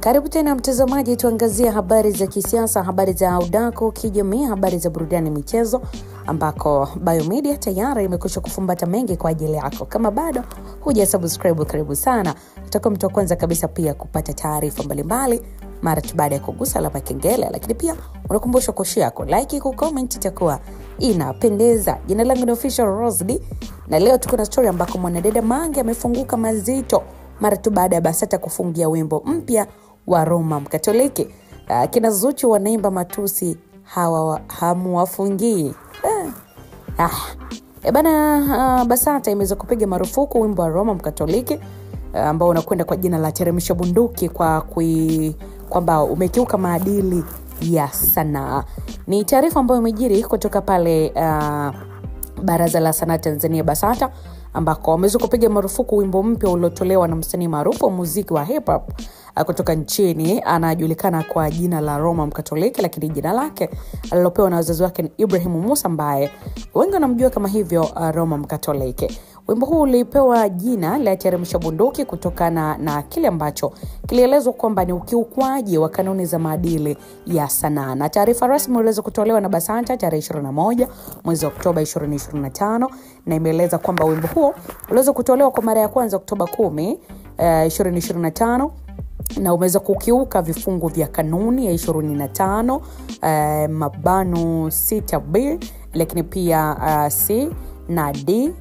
Karibu tena mtazamaji, tuangazie habari za kisiasa, habari za udaku, kijamii, habari za burudani, michezo, ambako Biomedia tayari imekwisha kufumbata mengi kwa ajili yako. Kama bado hujasubscribe, karibu sana. Tutakuwa mtu wa kwanza kabisa pia kupata taarifa mbalimbali mara tu baada ya kugusa alama kengele, lakini pia unakumbushwa kushare, like, comment, itakuwa inapendeza. Jina langu ni Official Rosdy na leo tuko na story ambako mwanadada Mange amefunguka mazito mara tu baada ya BASATA kufungia wimbo mpya wa Roma Mkatoliki. Kina Zuchu wanaimba matusi hamuwafungii. BASATA imeweza kupiga marufuku wimbo wa Roma Mkatoliki ambao unakwenda kwa jina la Teremsha Bunduki kwamba umekiuka maadili ya sanaa. Ni taarifa ambayo imejiri kutoka pale Baraza la Sanaa Tanzania BASATA, ambako wameweza kupiga marufuku wimbo mpya uliotolewa na msanii maarufu wa muziki wa hip hop kutoka nchini. Anajulikana kwa jina la Roma Mkatoliki, lakini jina lake alilopewa na wazazi wake ni Ibrahim Musa, ambaye wengi wanamjua kama hivyo Roma Mkatoliki. Wimbo huu ulipewa jina la Teremsha Bunduki kutokana na kile ambacho kilielezwa kwamba ni ukiukwaji wa kanuni za maadili ya sanaa. Na taarifa rasmi iliweza kutolewa na BASATA tarehe 21 mwezi wa Oktoba 2025, na imeeleza kwamba wimbo huo uliweza kutolewa kwa mara ya kwanza Oktoba 10, 2025, na umeweza kukiuka vifungu vya kanuni ya 25 mabano 6B, lakini pia C na D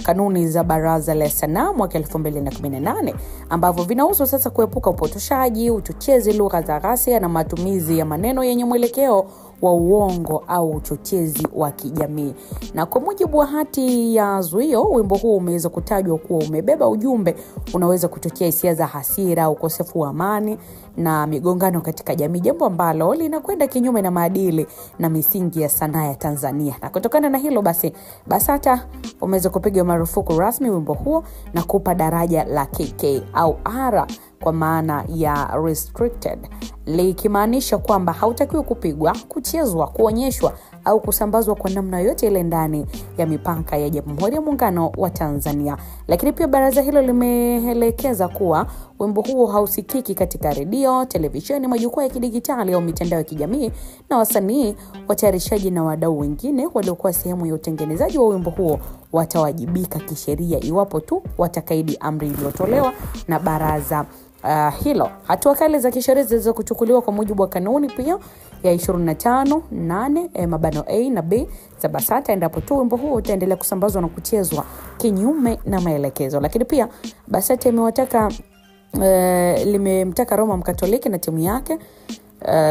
kanuni za Baraza la Sanaa mwaka 2018, ambavyo vinahusu sasa kuepuka upotoshaji, uchochezi, lugha za ghasia na matumizi ya maneno yenye mwelekeo wa uongo au uchochezi wa kijamii. Na kwa mujibu wa hati ya zuio, wimbo huu umeweza kutajwa kuwa umebeba ujumbe unaweza kuchochea hisia za hasira, ukosefu wa amani na migongano katika jamii, jambo ambalo linakwenda kinyume na maadili na misingi ya sanaa ya Tanzania. Na kutokana na hilo basi, BASATA umeweza kupiga marufuku rasmi wimbo huo na kupa daraja la KK au R kwa maana ya restricted, likimaanisha kwamba hautakiwi kupigwa, kuchezwa, kuonyeshwa au kusambazwa kwa namna yote ile ndani ya mipaka ya Jamhuri ya Muungano wa Tanzania. Lakini pia baraza hilo limeelekeza kuwa wimbo huo hausikiki katika redio, televisheni, majukwaa ya kidijitali au mitandao ya kijamii, na wasanii, watayarishaji na wadau wengine waliokuwa sehemu ya utengenezaji wa wimbo huo watawajibika kisheria iwapo tu watakaidi amri iliyotolewa na baraza hilo. Hatua kali za kisheria zilizo kuchukuliwa kwa mujibu wa kanuni pia ya 25(8) mabano A na B za BASATA endapo tu wimbo huo utaendelea kusambazwa na kuchezwa kinyume na maelekezo. Lakini pia BASATA limemtaka Roma Mkatoliki na timu yake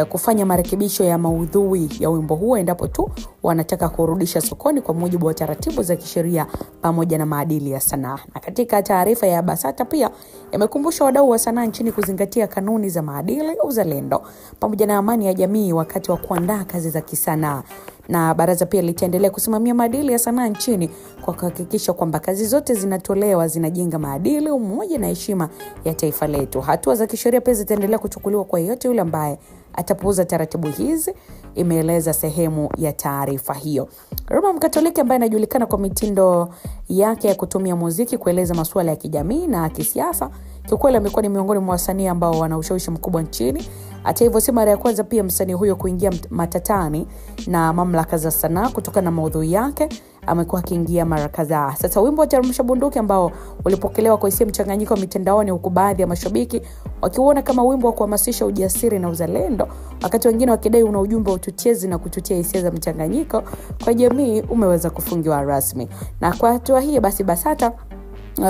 kufanya marekebisho ya maudhui ya wimbo huo endapo tu wanataka kurudisha sokoni kwa mujibu wa taratibu za kisheria pamoja na maadili ya sanaa. Na katika taarifa ya BASATA pia imekumbusha wadau wa sanaa nchini kuzingatia kanuni za maadili, uzalendo pamoja na amani ya jamii wakati wa kuandaa kazi za kisanaa. Na baraza pia litaendelea kusimamia maadili ya sanaa nchini kwa kuhakikisha kwamba kazi zote zinatolewa zinajenga maadili, umoja na heshima ya taifa letu. Hatua za kisheria pia zitaendelea kuchukuliwa kwa yeyote yule ambaye atapuuza taratibu hizi, imeeleza sehemu ya taarifa hiyo. Roma Mkatoliki, ambaye anajulikana kwa mitindo yake ya kutumia muziki kueleza masuala ya kijamii na kisiasa, kiukweli amekuwa ni miongoni mwa wasanii ambao wana ushawishi mkubwa nchini. Hata hivyo si mara ya kwanza pia msanii huyo kuingia matatani na mamlaka za sanaa kutokana na maudhui yake. Amekuwa akiingia mara kadhaa. Sasa wimbo wa Teremsha Bunduki ambao ulipokelewa kwa hisia mchanganyiko mitandaoni, huku baadhi ya mashabiki wakiuona kama wimbo wa kuhamasisha ujasiri na uzalendo, wakati wengine wakidai una ujumbe wa uchochezi na kuchochea hisia za mchanganyiko kwa jamii, umeweza kufungiwa rasmi. Na kwa hatua hii basi BASATA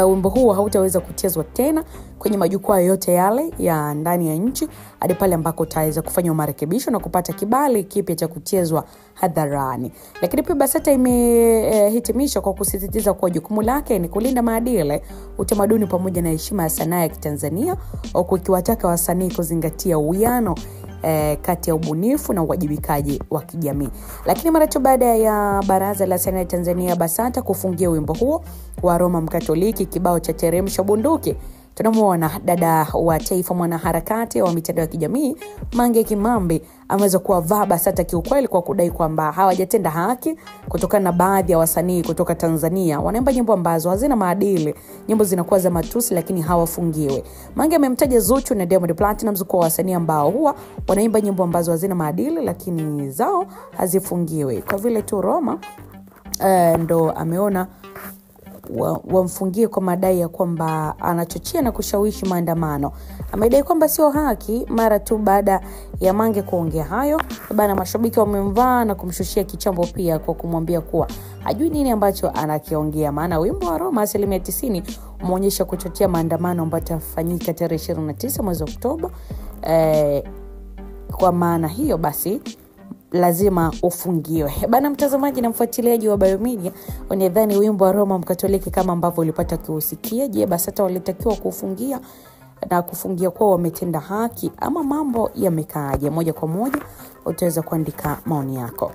wimbo huo hautaweza kuchezwa tena kwenye majukwaa yote yale ya ndani ya nchi hadi pale ambako utaweza kufanywa marekebisho na kupata kibali kipya cha kuchezwa hadharani. Lakini pia BASATA imehitimisha kwa kusisitiza kwa jukumu lake ni kulinda maadili, utamaduni pamoja na heshima ya sanaa ya Kitanzania, huku ikiwataka wasanii kuzingatia uwiano kati ya ubunifu na uwajibikaji wa kijamii. Lakini mara tu baada ya Baraza la Sanaa ya Tanzania BASATA kufungia wimbo huo wa Roma Mkatoliki, kibao cha Teremsha Bunduki Tunamuona dada wa taifa, mwanaharakati wa mitandao ya kijamii Mange Kimambi ameweza kuwavaa BASATA kiukweli kwa kudai kwamba hawajatenda haki kutokana na baadhi ya wasanii kutoka Tanzania wanaimba nyimbo ambazo hazina maadili, nyimbo zinakuwa za matusi lakini hawafungiwi. Mange amemtaja Zuchu na Diamond Platnumz kwa wasanii ambao huwa wanaimba nyimbo ambazo hazina maadili lakini zao hazifungiwi. Kwa vile tu Roma ndo ameona wamfungie kwa madai ya kwamba anachochea na kushawishi maandamano. Amedai kwamba sio haki. Mara tu baada ya Mange kuongea hayo, bana, mashabiki wamemvaa na kumshushia kichambo pia kwa kumwambia kuwa hajui nini ambacho anakiongea, maana wimbo wa Roma 90% umeonyesha kuchochea maandamano ambayo yatafanyika tarehe 29 mwezi Oktoba. Kwa maana hiyo basi lazima ufungiwe. Bana mtazamaji na mfuatiliaji wa Biomedia, unadhani wimbo wa Roma Mkatoliki kama ambavyo ulipata kuusikia, je, BASATA walitakiwa kufungia na kufungia kwa wametenda haki ama mambo yamekaaje? Moja kwa moja utaweza kuandika maoni yako.